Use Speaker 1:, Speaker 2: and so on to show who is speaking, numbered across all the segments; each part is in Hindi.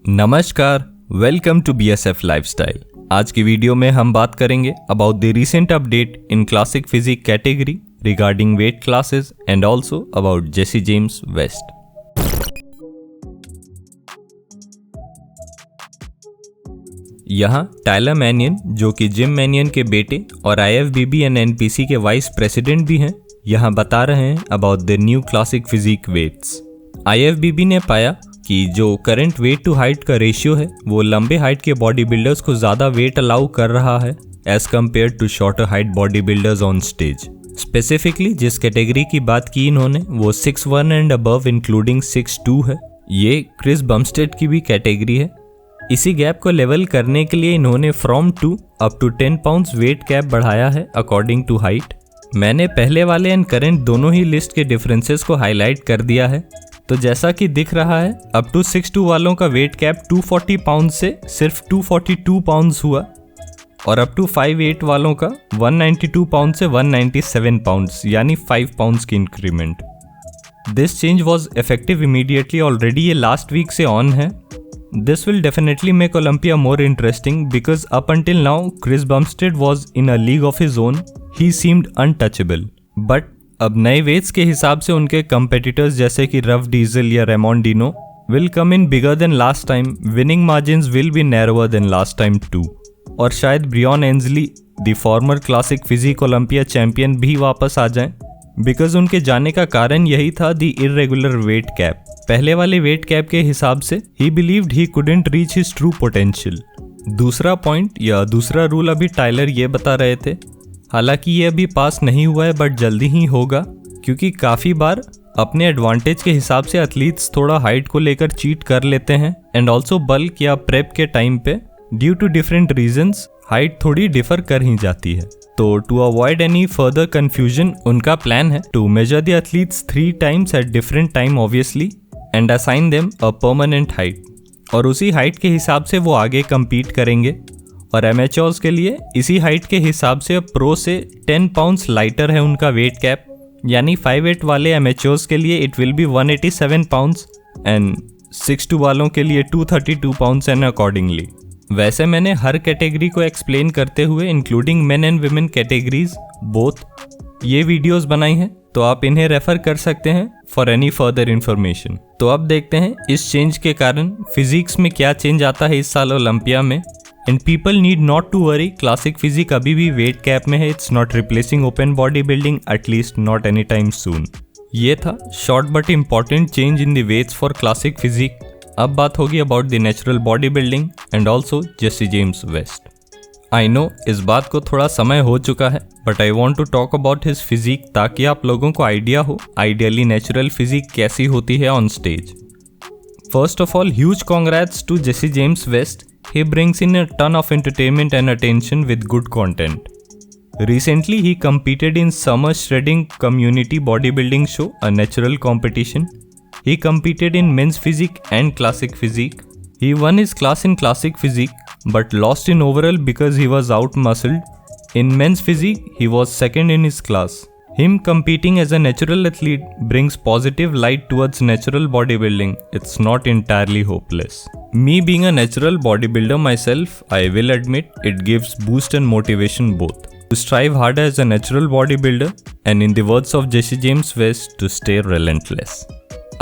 Speaker 1: नमस्कार, वेलकम टू BSF लाइफस्टाइल। आज की वीडियो में हम बात करेंगे about the recent update in classic physique category regarding weight classes and also about Jesse James West. यहाँ टायलर मैनियन, जो कि जिम मैनियन के बेटे और IFBB एंड NPC के वाइस प्रेसिडेंट भी हैं, यहाँ बता रहे हैं about the new classic physique weights. IFBB ने पाया कि जो करंट वेट टू हाइट का रेशियो है वो लंबे हाइट के बॉडी बिल्डर्स को ज़्यादा वेट अलाउ कर रहा है as compare to shorter height body builders on stage. Specifically जिस कैटेगरी की बात की इन्होंने वो 6'1" एंड अबव इंक्लूडिंग 6'2" है। ये क्रिस बमस्टेड की भी कैटेगरी है। इसी गैप को लेवल करने के लिए इन्होंने from 2 up to 10 pounds weight cap बढ़ाया है अकॉर्डिंग टू हाइट। मैंने पहले वाले एंड करंट दोनों ही लिस्ट के डिफरेंसेस को हाईलाइट कर दिया है। तो जैसा कि दिख रहा है, अप टू 6'2" वालों का वेट कैप 240 पाउंड से सिर्फ 242 पाउंड्स हुआ और अप टू 5'8" वालों का 192 पाउंड से 197 पाउंड्स, यानी 5 पाउंड्स की increment. This change was effective immediately, already ये लास्ट वीक से ऑन है। This will definitely make Olympia more interesting because up until now Chris Bumstead was in a league of his own. He seemed untouchable, but अब नए वेट्स के हिसाब से उनके कंपेटिटर्स जैसे कि रफ डीजल या Ramon Dino will come in bigger than last time. Winning margins will be narrower than last time too. और शायद Breon Ansley, the former classic physique Olympia champion, भी वापस आ जाएं बिकॉज उनके जाने का कारण यही था द इरेगुलर वेट कैप। पहले वाले वेट कैप के हिसाब से ही believed he couldn't reach his true potential. दूसरा पॉइंट या दूसरा रूल अभी टायलर ये बता रहे थे, हालांकि ये अभी पास नहीं हुआ है बट जल्दी ही होगा, क्योंकि काफ़ी बार अपने एडवांटेज के हिसाब से एथलीट्स थोड़ा हाइट को लेकर चीट कर लेते हैं एंड ऑल्सो बल्क या प्रेप के टाइम पे due to different reasons height थोड़ी डिफर कर ही जाती है। तो to avoid any further confusion उनका प्लान है to measure the athletes 3 times at different time obviously and assign them a permanent height, और उसी हाइट के हिसाब से वो आगे compete करेंगे। और एमेच्योर्स के लिए इसी हाइट के हिसाब से प्रो से 10 पाउंड्स लाइटर है उनका वेट कैप, यानी 5'8" वाले एमेच्योर्स के लिए it will be 187 pounds and 6'2" वालों के लिए 232 पाउंड्स एंड अकॉर्डिंगली। वैसे मैंने हर कैटेगरी को एक्सप्लेन करते हुए including main and women categories both ये वीडियोस बनाई हैं, तो आप इन्हें रेफर कर सकते हैं फॉर एनी फर्दर इन्फॉर्मेशन। तो अब देखते हैं इस चेंज के कारण फिजिक्स में क्या चेंज आता है इस साल ओलंपिया में। And people need not to worry, classic physique अभी भी वेट कैप में है। It's not replacing open body building, at least not any time soon. ये था short but important change in the weights for classic physique. अब बात होगी about the natural body building and also Jesse James West. I know इस बात को थोड़ा समय हो चुका है, but I want to talk about his physique ताकि आप लोगों को आइडिया हो आइडियली नेचुरल फिजिक कैसी होती है on stage. First of all, huge congrats to Jesse James West. He brings in a ton of entertainment and attention with good content. Recently, he competed in Summer Shredding Community Bodybuilding Show, a natural competition. He competed in men's physique and classic physique. He won his class in classic physique, but lost in overall because he was out-muscled. In men's physique, he was second in his class. Him competing as a natural athlete brings positive light towards natural bodybuilding. It's not entirely hopeless. Me being a natural bodybuilder myself, I will admit it gives boost and motivation both. To strive harder as a natural bodybuilder and in the words of Jesse James West, to stay relentless.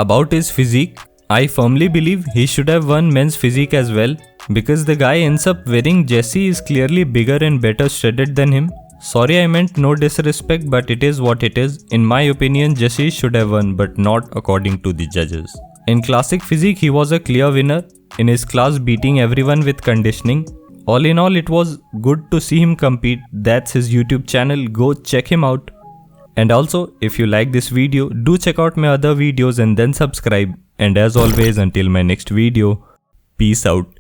Speaker 1: About his physique, I firmly believe he should have won men's physique as well because the guy ends up wearing Jesse is clearly bigger and better shredded than him. Sorry, I meant no disrespect, but it is what it is. In my opinion, Jesse should have won, but not according to the judges. In classic physique, he was a clear winner in his class, beating everyone with conditioning. All in all, it was good to see him compete. That's his YouTube channel. Go check him out. And also, if you like this video, do check out my other videos and then subscribe. And as always, until my next video, peace out.